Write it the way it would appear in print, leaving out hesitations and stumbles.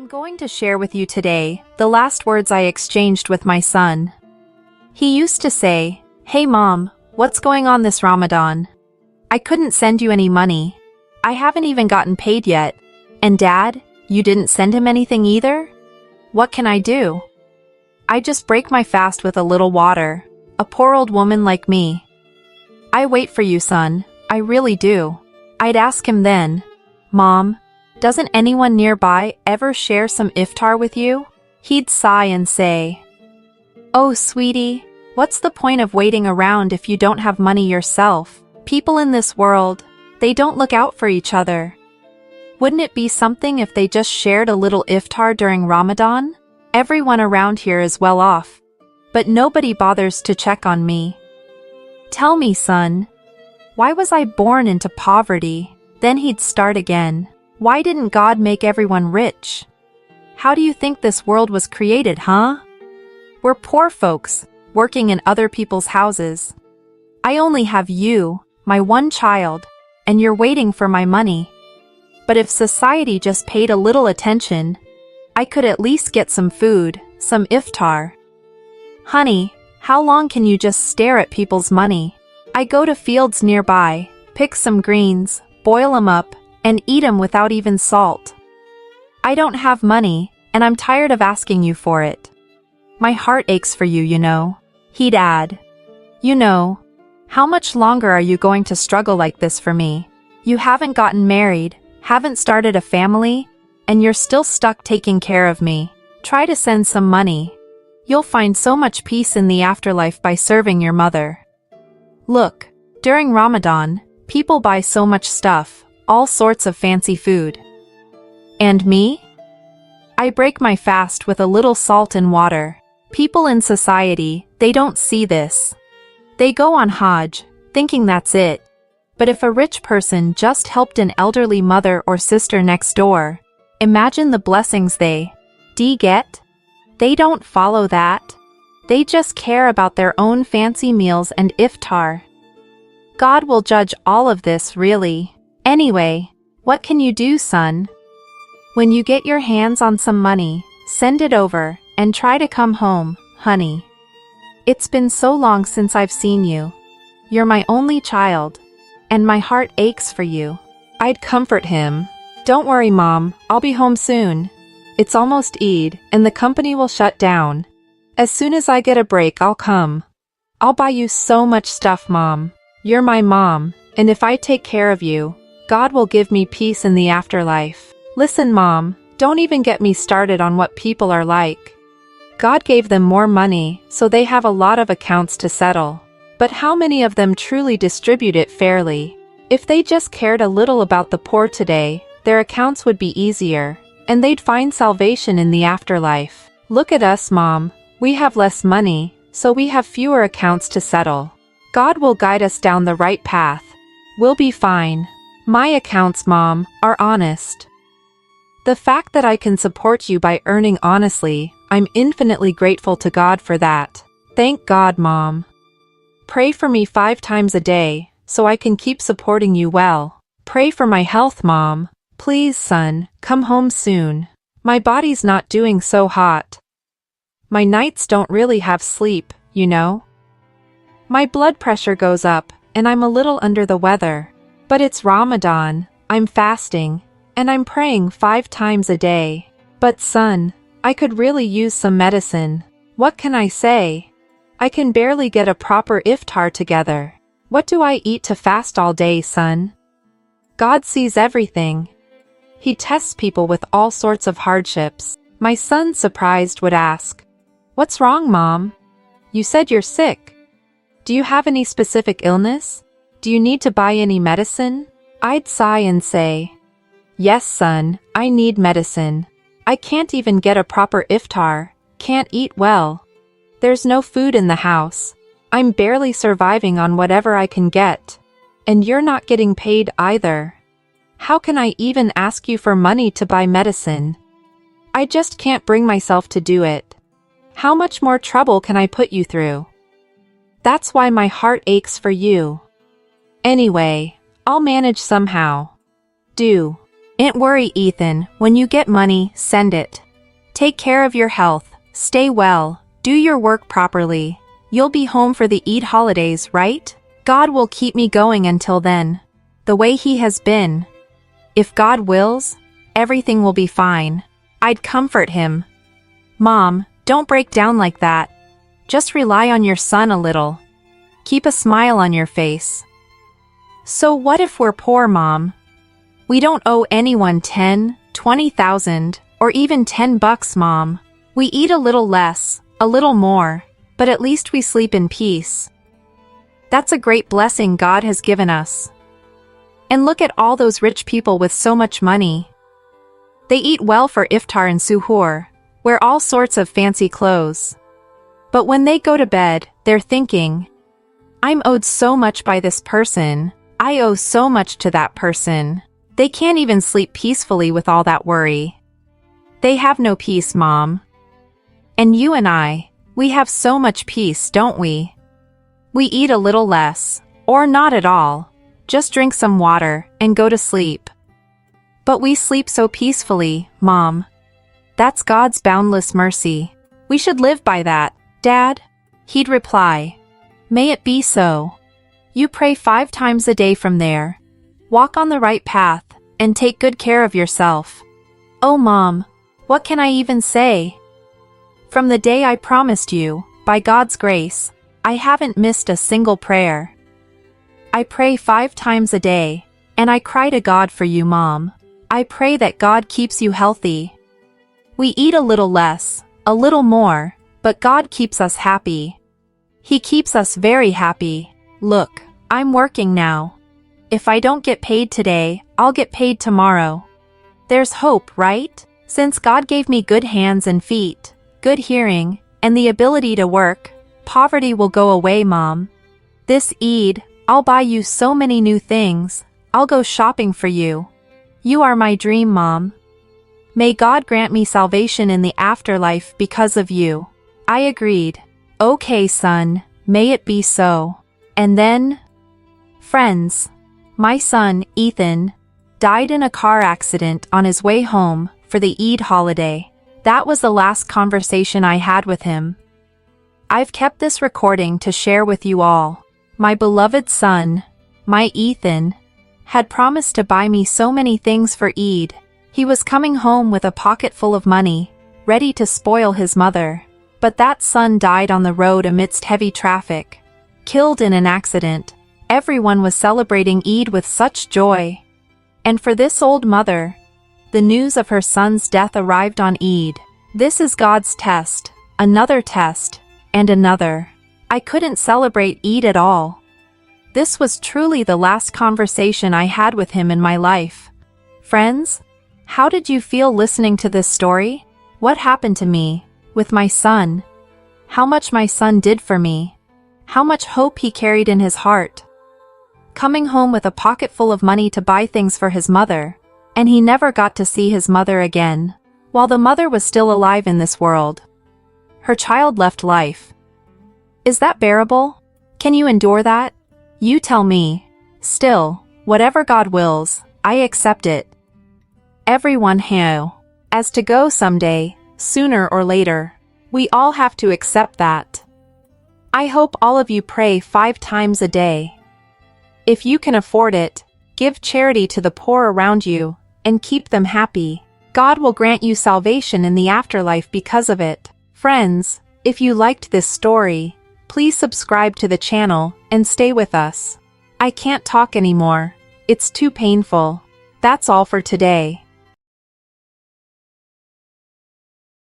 I'm going to share with you today the last words I exchanged with my son. He used to say, "Hey mom, what's going on this Ramadan? I couldn't send you any money. I haven't even gotten paid yet. And dad, you didn't send him anything either? What can I do? I just break my fast with a little water, a poor old woman like me. I wait for you, son, I really do." I'd ask him then, "Mom, doesn't anyone nearby ever share some iftar with you?" He'd sigh and say, "Oh sweetie, what's the point of waiting around if you don't have money yourself? People in this world, they don't look out for each other. Wouldn't it be something if they just shared a little iftar during Ramadan? Everyone around here is well off, but nobody bothers to check on me. Tell me, son, why was I born into poverty?" Then he'd start again. "Why didn't God make everyone rich? How do you think this world was created, huh? We're poor folks, working in other people's houses. I only have you, my one child, and you're waiting for my money. But if society just paid a little attention, I could at least get some food, some iftar. Honey, how long can you just stare at people's money? I go to fields nearby, pick some greens, boil 'em up, and eat 'em without even salt. I don't have money, and I'm tired of asking you for it. My heart aches for you, you know." He'd add, "You know, how much longer are you going to struggle like this for me? You haven't gotten married, haven't started a family, and you're still stuck taking care of me. Try to send some money. You'll find so much peace in the afterlife by serving your mother. Look, during Ramadan, people buy so much stuff, all sorts of fancy food. And me? I break my fast with a little salt and water. People in society, they don't see this. They go on Hajj, thinking that's it. But if a rich person just helped an elderly mother or sister next door, imagine the blessings they get. They don't follow that. They just care about their own fancy meals and iftar. God will judge all of this, really. Anyway, what can you do, son? When you get your hands on some money, send it over, and try to come home, honey. It's been so long since I've seen you. You're my only child, and my heart aches for you." I'd comfort him. "Don't worry, Mom, I'll be home soon. It's almost Eid, and the company will shut down. As soon as I get a break, I'll come. I'll buy you so much stuff, Mom. You're my mom, and if I take care of you, God will give me peace in the afterlife. Listen, Mom, don't even get me started on what people are like. God gave them more money, so they have a lot of accounts to settle. But how many of them truly distribute it fairly? If they just cared a little about the poor today, their accounts would be easier, and they'd find salvation in the afterlife. Look at us, Mom. We have less money, so we have fewer accounts to settle. God will guide us down the right path. We'll be fine. My accounts, Mom, are honest. The fact that I can support you by earning honestly, I'm infinitely grateful to God for that. Thank God, Mom. Pray for me 5 times a day, so I can keep supporting you well. Pray for my health, Mom. Please, son, come home soon. My body's not doing so hot. My nights don't really have sleep, you know. My blood pressure goes up, and I'm a little under the weather. But it's Ramadan, I'm fasting, and I'm praying 5 times a day. But son, I could really use some medicine. What can I say? I can barely get a proper iftar together. What do I eat to fast all day, son? God sees everything. He tests people with all sorts of hardships." My son, surprised, would ask, "What's wrong, Mom? You said you're sick. Do you have any specific illness? Do you need to buy any medicine?" I'd sigh and say, "Yes, son, I need medicine. I can't even get a proper iftar, can't eat well. There's no food in the house. I'm barely surviving on whatever I can get. And you're not getting paid either. How can I even ask you for money to buy medicine? I just can't bring myself to do it. How much more trouble can I put you through? That's why my heart aches for you. Anyway, I'll manage somehow. Do Ain't worry, Ethan, when you get money, send it. Take care of your health, stay well, do your work properly. You'll be home for the Eid holidays, right? God will keep me going until then. The way He has been. If God wills, everything will be fine. I'd comfort him. Mom, don't break down like that. Just rely on your son a little. Keep a smile on your face. So what if we're poor, Mom? We don't owe anyone 10, 20,000, or even $10, Mom. We eat a little less, a little more, but at least we sleep in peace. That's a great blessing God has given us. And look at all those rich people with so much money. They eat well for iftar and suhoor, wear all sorts of fancy clothes. But when they go to bed, they're thinking, I'm owed so much by this person, I owe so much to that person. They can't even sleep peacefully with all that worry. They have no peace, Mom. And you and I, we have so much peace, don't we? We eat a little less, or not at all, just drink some water and go to sleep. But we sleep so peacefully, Mom. That's God's boundless mercy. We should live by that, Dad. He'd reply, May it be so. You pray 5 times a day from there. Walk on the right path, and take good care of yourself. Oh, Mom, what can I even say? From the day I promised you, by God's grace, I haven't missed a single prayer. I pray 5 times a day, and I cry to God for you, Mom. I pray that God keeps you healthy. We eat a little less, a little more, but God keeps us happy. He keeps us very happy. Look, I'm working now. If I don't get paid today, I'll get paid tomorrow. There's hope, right? Since God gave me good hands and feet, good hearing, and the ability to work, poverty will go away, Mom. This Eid, I'll buy you so many new things. I'll go shopping for you. You are my dream, Mom. May God grant me salvation in the afterlife because of you. I agreed. Okay, son, may it be so. And then, friends, my son, Ethan, died in a car accident on his way home for the Eid holiday. That was the last conversation I had with him. I've kept this recording to share with you all. My beloved son, my Ethan, had promised to buy me so many things for Eid. He was coming home with a pocket full of money, ready to spoil his mother. But that son died on the road amidst heavy traffic, killed in an accident. Everyone was celebrating Eid with such joy. And for this old mother, the news of her son's death arrived on Eid. This is God's test, another test, and another. I couldn't celebrate Eid at all. This was truly the last conversation I had with him in my life. Friends, how did you feel listening to this story? What happened to me, with my son? How much my son did for me? How much hope he carried in his heart? Coming home with a pocket full of money to buy things for his mother, and he never got to see his mother again, while the mother was still alive in this world. Her child left life. Is that bearable? Can you endure that? You tell me. Still, whatever God wills, I accept it. Everyone has to go someday, sooner or later. We all have to accept that. I hope all of you pray 5 times a day. If you can afford it, give charity to the poor around you, and keep them happy. God will grant you salvation in the afterlife because of it. Friends, if you liked this story, please subscribe to the channel and stay with us. I can't talk anymore. It's too painful. That's all for today.